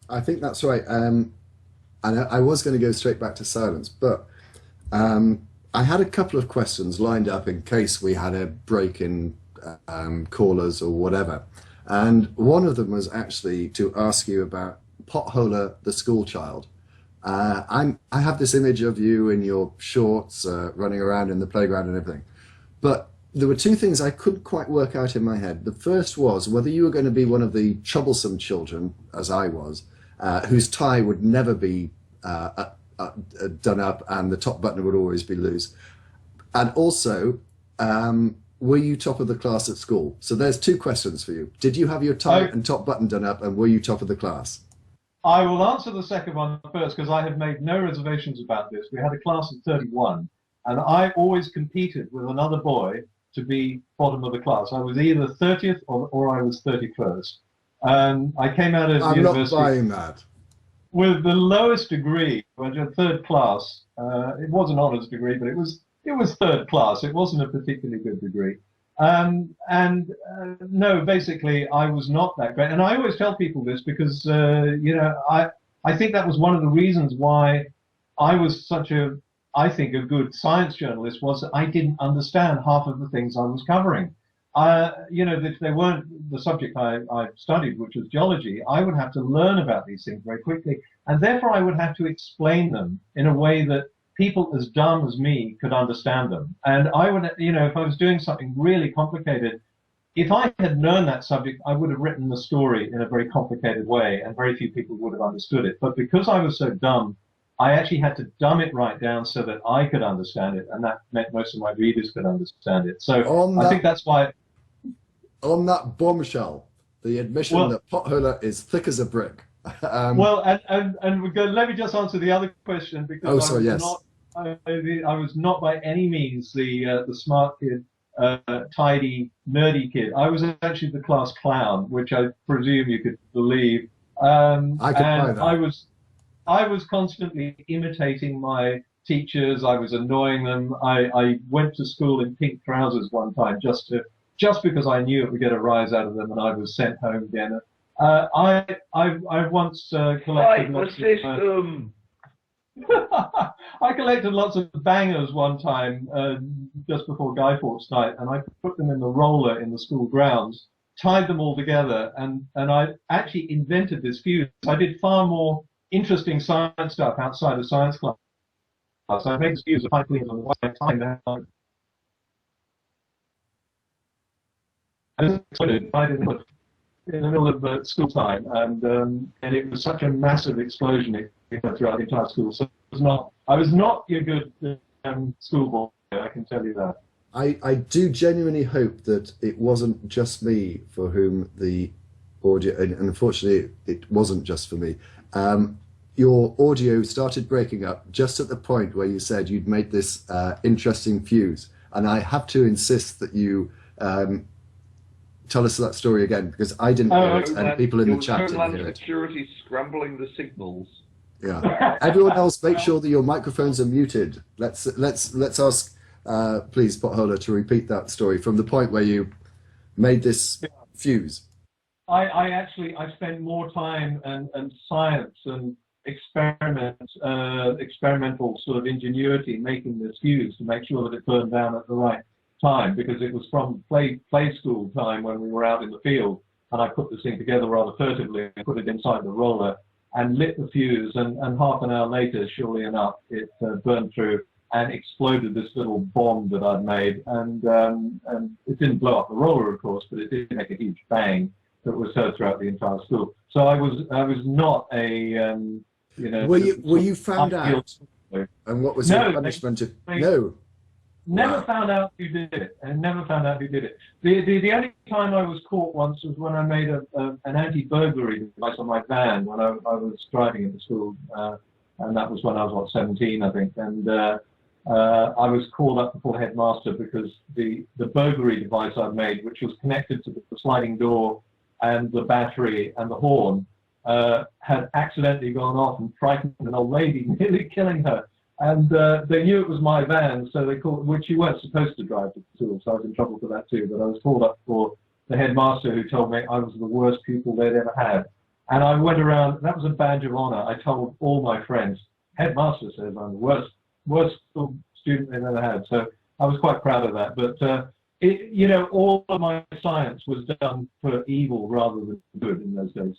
I think that's right. And I was going to go straight back to silence, but I had a couple of questions lined up in case we had a break in callers or whatever. And one of them was actually to ask you about Potholer, the school child. I have this image of you in your shorts, running around in the playground and everything. But there were two things I couldn't quite work out in my head. The first was whether you were going to be one of the troublesome children, as I was, whose tie would never be done up and the top button would always be loose. And also, were you top of the class at school? So there's two questions for you. Did you have your tie I, and top button done up, and were you top of the class? I will answer the second one first because I have made no reservations about this. We had a class of 31, and I always competed with another boy to be bottom of the class. I was either 30th or I was 31st. I came out of I'm not university buying that. with the lowest degree, which was third class. It was an honours degree, but it was third class. It wasn't a particularly good degree. And no, basically, I was not that great. And I always tell people this because I think that was one of the reasons why I was such a, I think, a good science journalist was that I didn't understand half of the things I was covering. If they weren't the subject I studied, which was geology, I would have to learn about these things very quickly. And therefore, I would have to explain them in a way that people as dumb as me could understand them. And I would, if I was doing something really complicated, if I had known that subject, I would have written the story in a very complicated way, and very few people would have understood it. But because I was so dumb, I actually had to dumb it right down so that I could understand it, and that meant most of my readers could understand it. So On I think that that's why. on that bombshell, the admission Well, that Potholer is thick as a brick. um, well, and let me just answer the other question because oh, sorry, yes. I was not by any means the smart kid, tidy, nerdy kid. I was actually the class clown, which I presume you could believe. I could buy And that. I was constantly imitating my teachers. I was annoying them. I went to school in pink trousers one time just because I knew it would get a rise out of them, and I was sent home again. I once collected Fight the lots of system. I collected lots of bangers one time just before Guy Fawkes Night, and I put them in the roller in the school grounds, tied them all together, and I actually invented this fuse. I did far more interesting science stuff outside of science class. I made this fuse of pipe cleans and white time down. And exploded right in the middle of school time, and it was such a massive explosion it went throughout the entire school. So I was not your good schoolboy, I can tell you that. I do genuinely hope that it wasn't just me for whom the audio, and unfortunately it wasn't just for me. Your audio started breaking up just at the point where you said you'd made this interesting fuse. And I have to insist that you tell us that story again because I didn't hear it and people in It the was chat didn't Homeland hear it. Security scrambling the signals. Yeah. Everyone else, make sure that your microphones are muted. Let's ask, please, Potholer, to repeat that story from the point where you made this fuse. I spent more time and science and experimental sort of ingenuity making this fuse to make sure that it burned down at the right time because it was from play school time when we were out in the field, and I put this thing together rather furtively and put it inside the roller and lit the fuse, and half an hour later, surely enough, it burned through and exploded this little bomb that I'd made, and it didn't blow up the roller, of course, but it did make a huge bang that was heard throughout the entire school. So I was not a Were you found ideal. out? And what was your No, punishment? they No. never Wow. found out who did it, and never found out who did it. The only time I was caught once was when I made an anti-burglary device on my van when I was driving into school, and that was when I was, what, 17, I think. And I was called up before the headmaster because the burglary device I'd made, which was connected to the sliding door and the battery and the horn, had accidentally gone off and frightened an old lady, nearly killing her. And they knew it was my van, so they called, which you weren't supposed to drive to school, so I was in trouble for that too. But I was called up for the headmaster who told me I was the worst pupil they'd ever had. And I went around, that was a badge of honor. I told all my friends, headmaster says I'm the worst student they've ever had. So I was quite proud of that. But, you know, all of my science was done for evil rather than good in those days.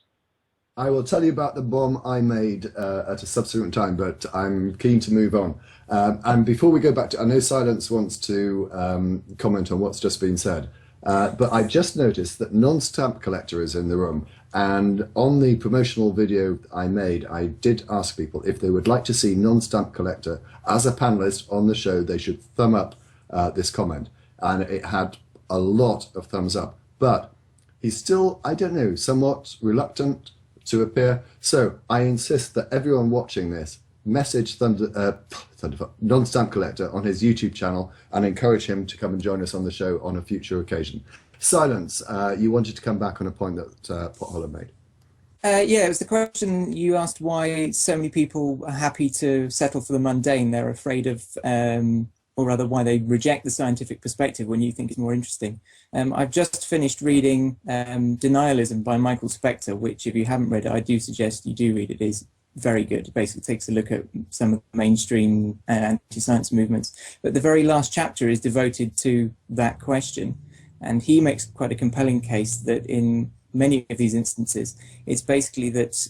I will tell you about the bomb I made at a subsequent time, but I'm keen to move on. And before we go back to, I know Silence wants to comment on what's just been said, but I just noticed that Non-Stamp Collector is in the room. And on the promotional video I made, I did ask people if they would like to see Non-Stamp Collector as a panelist on the show, they should thumb up this comment. And it had a lot of thumbs up. But he's still, I don't know, somewhat reluctant to appear. So I insist that everyone watching this message Non-Stamp Collector on his YouTube channel and encourage him to come and join us on the show on a future occasion. Silence, you wanted to come back on a point that Potholer made. Yeah, it was the question you asked why so many people are happy to settle for the mundane. They're afraid of, or rather why they reject the scientific perspective when you think it's more interesting. I've just finished reading Denialism by Michael Spector, which if you haven't read it, I do suggest you do read it. It is very good. It basically takes a look at some of the mainstream anti-science movements. But the very last chapter is devoted to that question. And he makes quite a compelling case that in many of these instances, it's basically that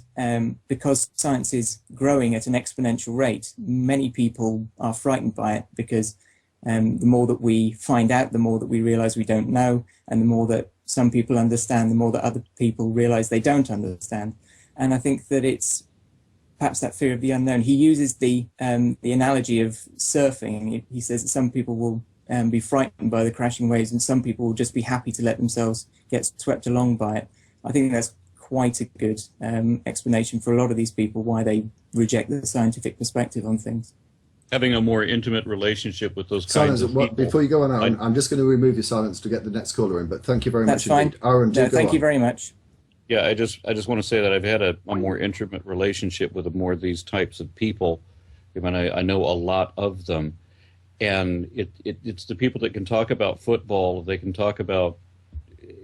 because science is growing at an exponential rate, many people are frightened by it because the more that we find out, the more that we realize we don't know, and the more that some people understand, the more that other people realize they don't understand. And I think that it's perhaps that fear of the unknown. He uses the analogy of surfing. He says that some people will be frightened by the crashing waves, and some people will just be happy to let themselves get swept along by it. I think that's quite a good explanation for a lot of these people why they reject the scientific perspective on things. Having a more intimate relationship with those kinds of people. Before you go on, Aaron, I'm just going to remove your silence to get the next caller in, but thank you very much indeed. Aaron, thank you very much. Yeah, I just want to say that I've had a more intimate relationship with more of these types of people. I mean, I know a lot of them. And it's the people that can talk about football. They can talk about,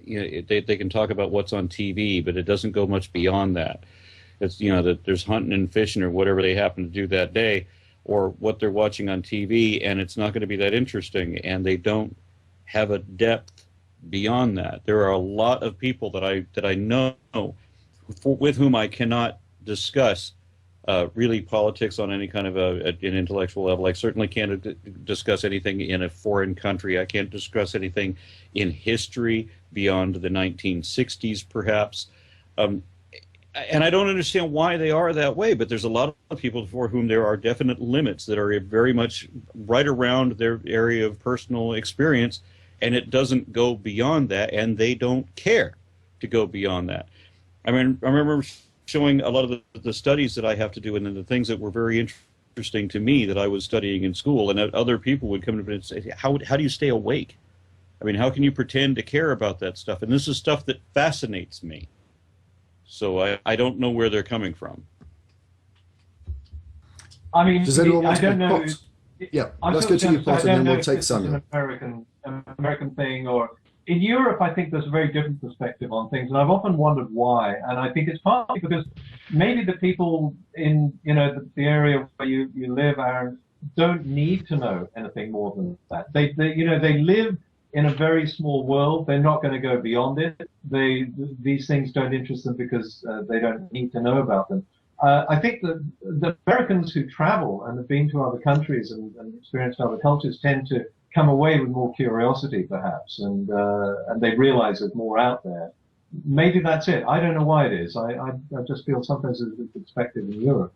you know, they can talk about what's on TV, but it doesn't go much beyond that. It's, you know, that there's hunting and fishing or whatever they happen to do that day, or what they're watching on TV, and it's not going to be that interesting. And they don't have a depth beyond that. There are a lot of people that I know with whom I cannot discuss really politics on any kind of an intellectual level. I certainly can't discuss anything in a foreign country. I can't discuss anything in history beyond the 1960s, perhaps. And I don't understand why they are that way, but there's a lot of people for whom there are definite limits that are very much right around their area of personal experience, and it doesn't go beyond that, and they don't care to go beyond that. I mean, I remember showing a lot of the studies that I have to do, and then the things that were very interesting to me that I was studying in school, and that other people would come to me and say, how do you stay awake? I mean, how can you pretend to care about that stuff? And this is stuff that fascinates me. So I don't know where they're coming from. I mean, does anyone want I don't know. Yeah, let's go to you, Pot, and then we'll take Samuel. An American thing, or in Europe, I think there's a very different perspective on things, and I've often wondered why. And I think it's partly because maybe the people in the area where you live, Aaron, don't need to know anything more than that. They live in a very small world. They're not going to go beyond it. These things don't interest them because they don't need to know about them. I think that the Americans who travel and have been to other countries and experienced other cultures tend to come away with more curiosity, perhaps, and they realize there's more out there. Maybe that's it. I don't know why it is. I just feel sometimes there's a perspective in Europe.